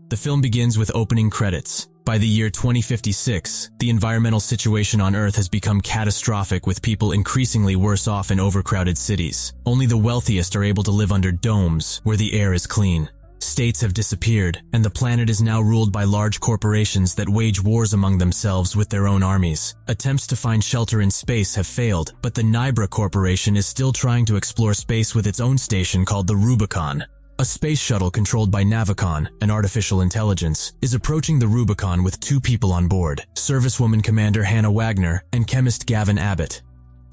The film begins with opening credits. By the year 2056, the environmental situation on Earth has become catastrophic, with people increasingly worse off in overcrowded cities. Only the wealthiest are able to live under domes, where the air is clean. States have disappeared, and the planet is now ruled by large corporations that wage wars among themselves with their own armies. Attempts to find shelter in space have failed, but the Nibra Corporation is still trying to explore space with its own station called the Rubicon. A space shuttle controlled by Navicon, an artificial intelligence, is approaching the Rubicon with 2 people on board, Servicewoman Commander Hannah Wagner and chemist Gavin Abbott.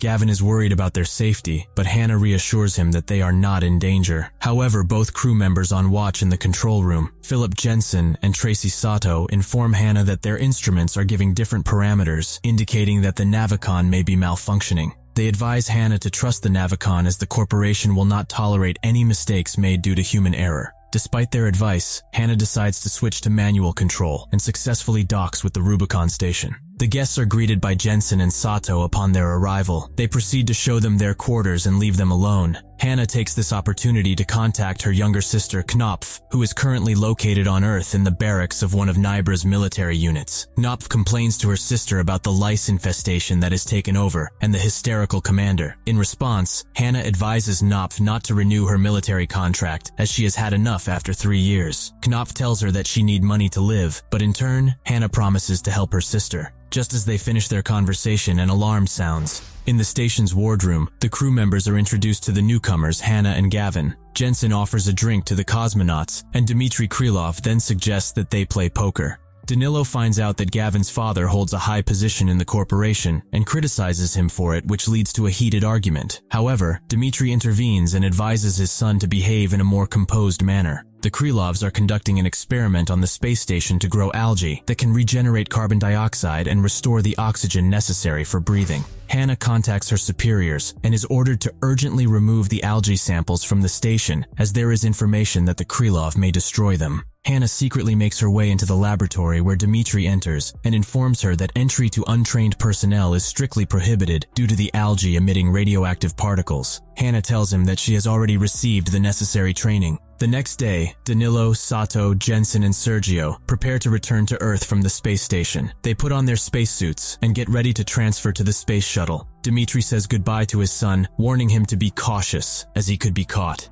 Gavin is worried about their safety, but Hannah reassures him that they are not in danger. However, both crew members on watch in the control room, Philip Jensen and Tracy Sato, inform Hannah that their instruments are giving different parameters, indicating that the Navicon may be malfunctioning. They advise Hannah to trust the Navicon, as the corporation will not tolerate any mistakes made due to human error. Despite their advice, Hannah decides to switch to manual control and successfully docks with the Rubicon station. The guests are greeted by Jensen and Sato upon their arrival. They proceed to show them their quarters and leave them alone. Hannah takes this opportunity to contact her younger sister Knopf, who is currently located on Earth in the barracks of one of Nibra's military units. Knopf complains to her sister about the lice infestation that has taken over and the hysterical commander. In response, Hannah advises Knopf not to renew her military contract, as she has had enough after 3 years. Knopf tells her that she needs money to live, but in turn, Hannah promises to help her sister. Just as they finish their conversation, an alarm sounds. In the station's wardroom, the crew members are introduced to the newcomers, Hannah and Gavin. Jensen offers a drink to the cosmonauts, and Dmitry Krylov then suggests that they play poker. Danilo finds out that Gavin's father holds a high position in the corporation and criticizes him for it, which leads to a heated argument. However, Dmitry intervenes and advises his son to behave in a more composed manner. The Krylovs are conducting an experiment on the space station to grow algae that can regenerate carbon dioxide and restore the oxygen necessary for breathing. Hannah contacts her superiors and is ordered to urgently remove the algae samples from the station, as there is information that the Krylov may destroy them. Hannah secretly makes her way into the laboratory, where Dmitry enters and informs her that entry to untrained personnel is strictly prohibited due to the algae emitting radioactive particles. Hannah tells him that she has already received the necessary training. The next day, Danilo, Sato, Jensen, and Sergio prepare to return to Earth from the space station. They put on their spacesuits and get ready to transfer to the space shuttle. Dmitry says goodbye to his son, warning him to be cautious, as he could be caught.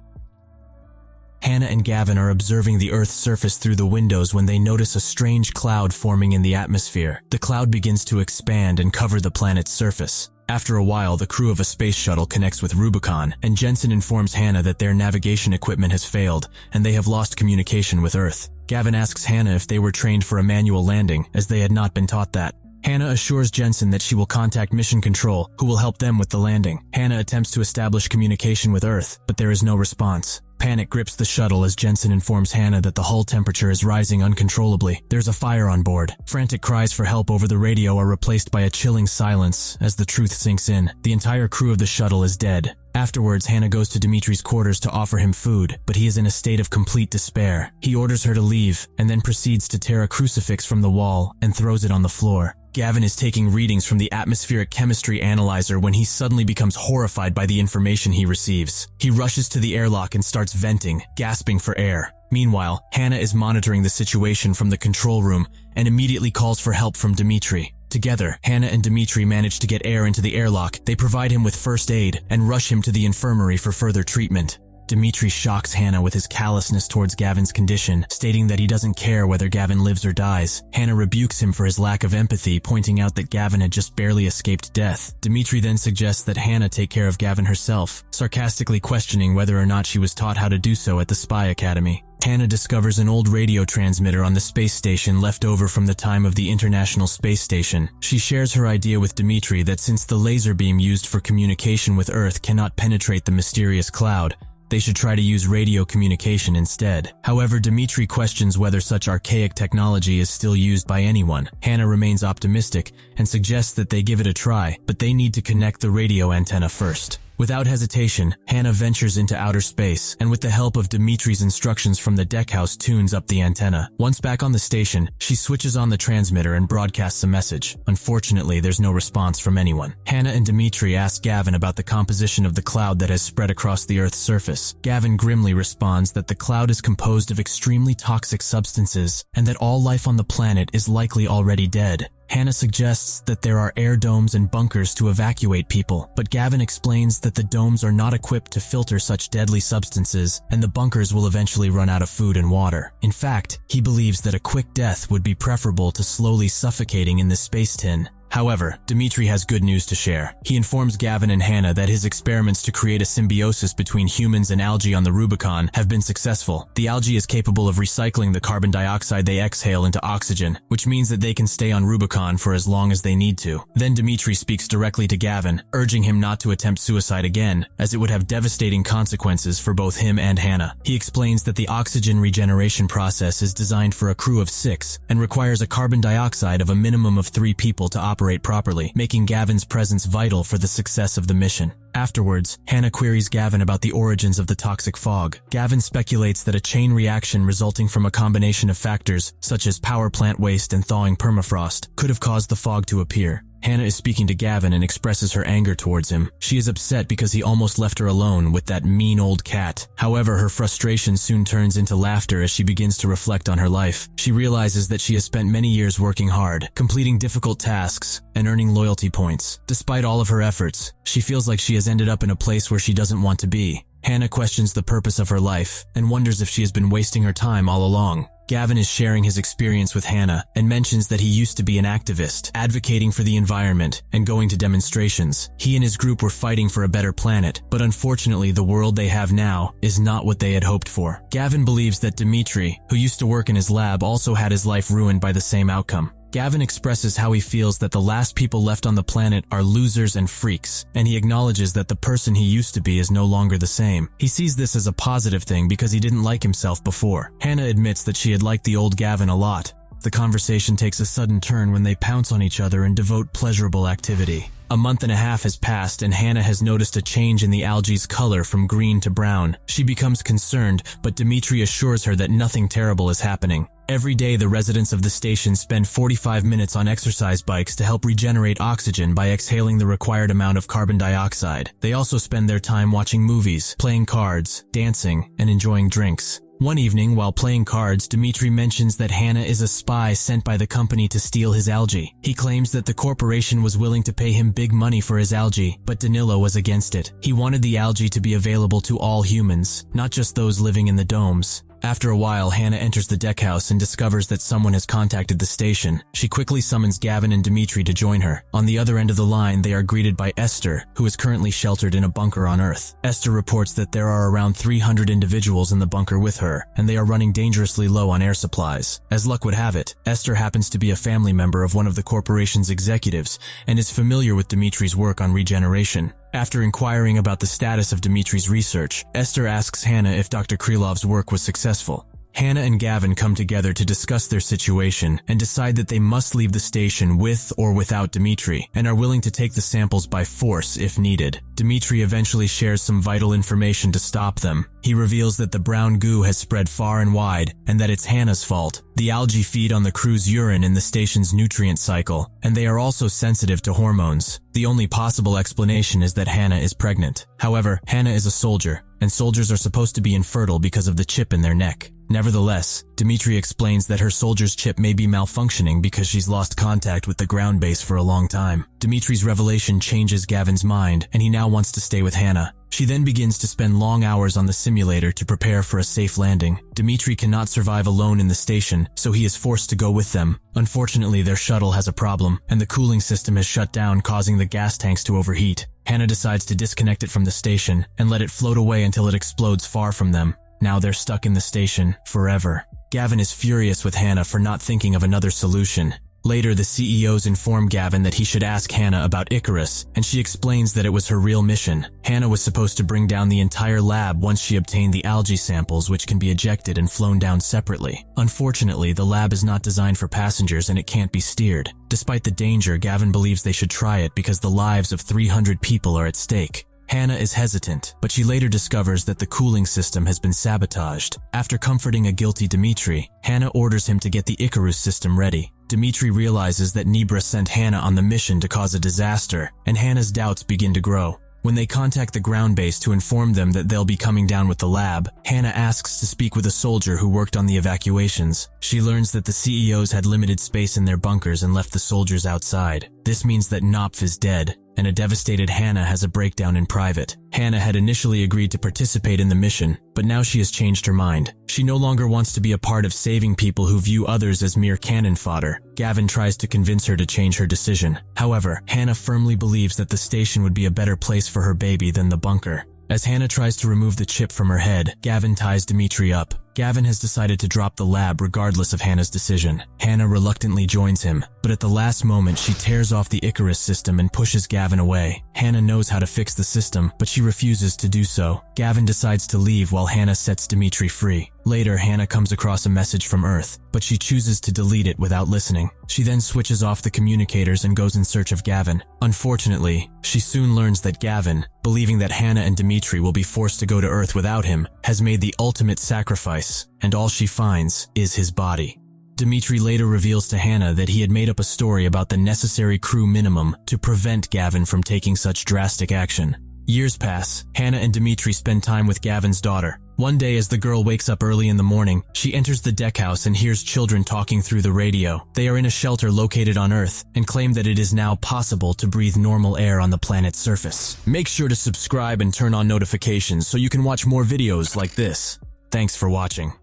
Hannah and Gavin are observing the Earth's surface through the windows when they notice a strange cloud forming in the atmosphere. The cloud begins to expand and cover the planet's surface. After a while, the crew of a space shuttle connects with Rubicon, and Jensen informs Hannah that their navigation equipment has failed and they have lost communication with Earth. Gavin asks Hannah if they were trained for a manual landing, as they had not been taught that. Hannah assures Jensen that she will contact Mission Control, who will help them with the landing. Hannah attempts to establish communication with Earth, but there is no response. Panic grips the shuttle as Jensen informs Hannah that the hull temperature is rising uncontrollably. There's a fire on board. Frantic cries for help over the radio are replaced by a chilling silence as the truth sinks in. The entire crew of the shuttle is dead. Afterwards, Hannah goes to Dmitry's quarters to offer him food, but he is in a state of complete despair. He orders her to leave, and then proceeds to tear a crucifix from the wall and throws it on the floor. Gavin is taking readings from the atmospheric chemistry analyzer when he suddenly becomes horrified by the information he receives. He rushes to the airlock and starts venting, gasping for air. Meanwhile, Hannah is monitoring the situation from the control room and immediately calls for help from Dmitry. Together, Hannah and Dmitry manage to get air into the airlock. They provide him with first aid and rush him to the infirmary for further treatment. Dmitry shocks Hannah with his callousness towards Gavin's condition, stating that he doesn't care whether Gavin lives or dies. Hannah rebukes him for his lack of empathy, pointing out that Gavin had just barely escaped death. Dmitry then suggests that Hannah take care of Gavin herself, sarcastically questioning whether or not she was taught how to do so at the Spy Academy. Hannah discovers an old radio transmitter on the space station left over from the time of the International Space Station. She shares her idea with Dmitry that since the laser beam used for communication with Earth cannot penetrate the mysterious cloud, they should try to use radio communication instead. However, Dmitry questions whether such archaic technology is still used by anyone. Hannah remains optimistic and suggests that they give it a try, but they need to connect the radio antenna first. Without hesitation, Hannah ventures into outer space, and with the help of Dimitri's instructions from the deckhouse tunes up the antenna. Once back on the station, she switches on the transmitter and broadcasts a message. Unfortunately, there's no response from anyone. Hannah and Dimitri ask Gavin about the composition of the cloud that has spread across the Earth's surface. Gavin grimly responds that the cloud is composed of extremely toxic substances, and that all life on the planet is likely already dead. Hannah suggests that there are air domes and bunkers to evacuate people, but Gavin explains that the domes are not equipped to filter such deadly substances, and the bunkers will eventually run out of food and water. In fact, he believes that a quick death would be preferable to slowly suffocating in the space tin. However, Dimitri has good news to share. He informs Gavin and Hannah that his experiments to create a symbiosis between humans and algae on the Rubicon have been successful. The algae is capable of recycling the carbon dioxide they exhale into oxygen, which means that they can stay on Rubicon for as long as they need to. Then Dimitri speaks directly to Gavin, urging him not to attempt suicide again, as it would have devastating consequences for both him and Hannah. He explains that the oxygen regeneration process is designed for a crew of 6 and requires a carbon dioxide of a minimum of 3 people to operate properly, making Gavin's presence vital for the success of the mission. Afterwards, Hannah queries Gavin about the origins of the toxic fog. Gavin speculates that a chain reaction resulting from a combination of factors, such as power plant waste and thawing permafrost, could have caused the fog to appear. Hannah is speaking to Gavin and expresses her anger towards him. She is upset because he almost left her alone with that mean old cat. However, her frustration soon turns into laughter as she begins to reflect on her life. She realizes that she has spent many years working hard, completing difficult tasks, and earning loyalty points. Despite all of her efforts, she feels like she has ended up in a place where she doesn't want to be. Hannah questions the purpose of her life and wonders if she has been wasting her time all along. Gavin is sharing his experience with Hannah and mentions that he used to be an activist, advocating for the environment and going to demonstrations. He and his group were fighting for a better planet, but unfortunately the world they have now is not what they had hoped for. Gavin believes that Dimitri, who used to work in his lab, also had his life ruined by the same outcome. Gavin expresses how he feels that the last people left on the planet are losers and freaks, and he acknowledges that the person he used to be is no longer the same. He sees this as a positive thing because he didn't like himself before. Hannah admits that she had liked the old Gavin a lot. The conversation takes a sudden turn when they pounce on each other and devote pleasurable activity. A month and a half has passed and Hannah has noticed a change in the algae's color from green to brown. She becomes concerned, but Dimitri assures her that nothing terrible is happening. Every day, the residents of the station spend 45 minutes on exercise bikes to help regenerate oxygen by exhaling the required amount of carbon dioxide. They also spend their time watching movies, playing cards, dancing, and enjoying drinks. One evening, while playing cards, Dimitri mentions that Hannah is a spy sent by the company to steal his algae. He claims that the corporation was willing to pay him big money for his algae, but Danilo was against it. He wanted the algae to be available to all humans, not just those living in the domes. After a while, Hannah enters the deckhouse and discovers that someone has contacted the station. She quickly summons Gavin and Dimitri to join her. On the other end of the line, they are greeted by Esther, who is currently sheltered in a bunker on Earth. Esther reports that there are around 300 individuals in the bunker with her, and they are running dangerously low on air supplies. As luck would have it, Esther happens to be a family member of one of the corporation's executives and is familiar with Dimitri's work on regeneration. After inquiring about the status of Dimitri's research, Esther asks Hannah if Dr. Krylov's work was successful. Hannah and Gavin come together to discuss their situation and decide that they must leave the station with or without Dimitri and are willing to take the samples by force if needed. Dimitri eventually shares some vital information to stop them. He reveals that the brown goo has spread far and wide and that it's Hannah's fault. The algae feed on the crew's urine in the station's nutrient cycle, and they are also sensitive to hormones. The only possible explanation is that Hannah is pregnant. However, Hannah is a soldier, and soldiers are supposed to be infertile because of the chip in their neck. Nevertheless, Dimitri explains that her soldier's chip may be malfunctioning because she's lost contact with the ground base for a long time. Dimitri's revelation changes Gavin's mind, and he now wants to stay with Hannah. She then begins to spend long hours on the simulator to prepare for a safe landing. Dimitri cannot survive alone in the station, so he is forced to go with them. Unfortunately, their shuttle has a problem, and the cooling system has shut down, causing the gas tanks to overheat. Hannah decides to disconnect it from the station and let it float away until it explodes far from them. Now they're stuck in the station forever. Gavin is furious with Hannah for not thinking of another solution. Later, the CEOs inform Gavin that he should ask Hannah about Icarus, and she explains that it was her real mission. Hannah was supposed to bring down the entire lab once she obtained the algae samples, which can be ejected and flown down separately. Unfortunately, the lab is not designed for passengers and it can't be steered. Despite the danger, Gavin believes they should try it because the lives of 300 people are at stake. Hannah is hesitant, but she later discovers that the cooling system has been sabotaged. After comforting a guilty Dmitri, Hannah orders him to get the Icarus system ready. Dmitri realizes that Nebra sent Hannah on the mission to cause a disaster, and Hannah's doubts begin to grow. When they contact the ground base to inform them that they'll be coming down with the lab, Hannah asks to speak with a soldier who worked on the evacuations. She learns that the CEOs had limited space in their bunkers and left the soldiers outside. This means that Knopf is dead, and a devastated Hannah has a breakdown in private. Hannah had initially agreed to participate in the mission, but now she has changed her mind. She no longer wants to be a part of saving people who view others as mere cannon fodder. Gavin tries to convince her to change her decision. However, Hannah firmly believes that the station would be a better place for her baby than the bunker. As Hannah tries to remove the chip from her head, Gavin ties Dmitri up. Gavin has decided to drop the lab regardless of Hannah's decision. Hannah reluctantly joins him, but at the last moment she tears off the Icarus system and pushes Gavin away. Hannah knows how to fix the system, but she refuses to do so. Gavin decides to leave while Hannah sets Dmitri free. Later, Hannah comes across a message from Earth, but she chooses to delete it without listening. She then switches off the communicators and goes in search of Gavin. Unfortunately, she soon learns that Gavin, believing that Hannah and Dmitri will be forced to go to Earth without him, has made the ultimate sacrifice, and all she finds is his body. Dmitri later reveals to Hannah that he had made up a story about the necessary crew minimum to prevent Gavin from taking such drastic action. Years pass. Hannah and Dmitri spend time with Gavin's daughter. One day, as the girl wakes up early in the morning, she enters the deck house and hears children talking through the radio. They are in a shelter located on Earth and claim that it is now possible to breathe normal air on the planet's surface. Make sure to subscribe and turn on notifications so you can watch more videos like this. Thanks for watching.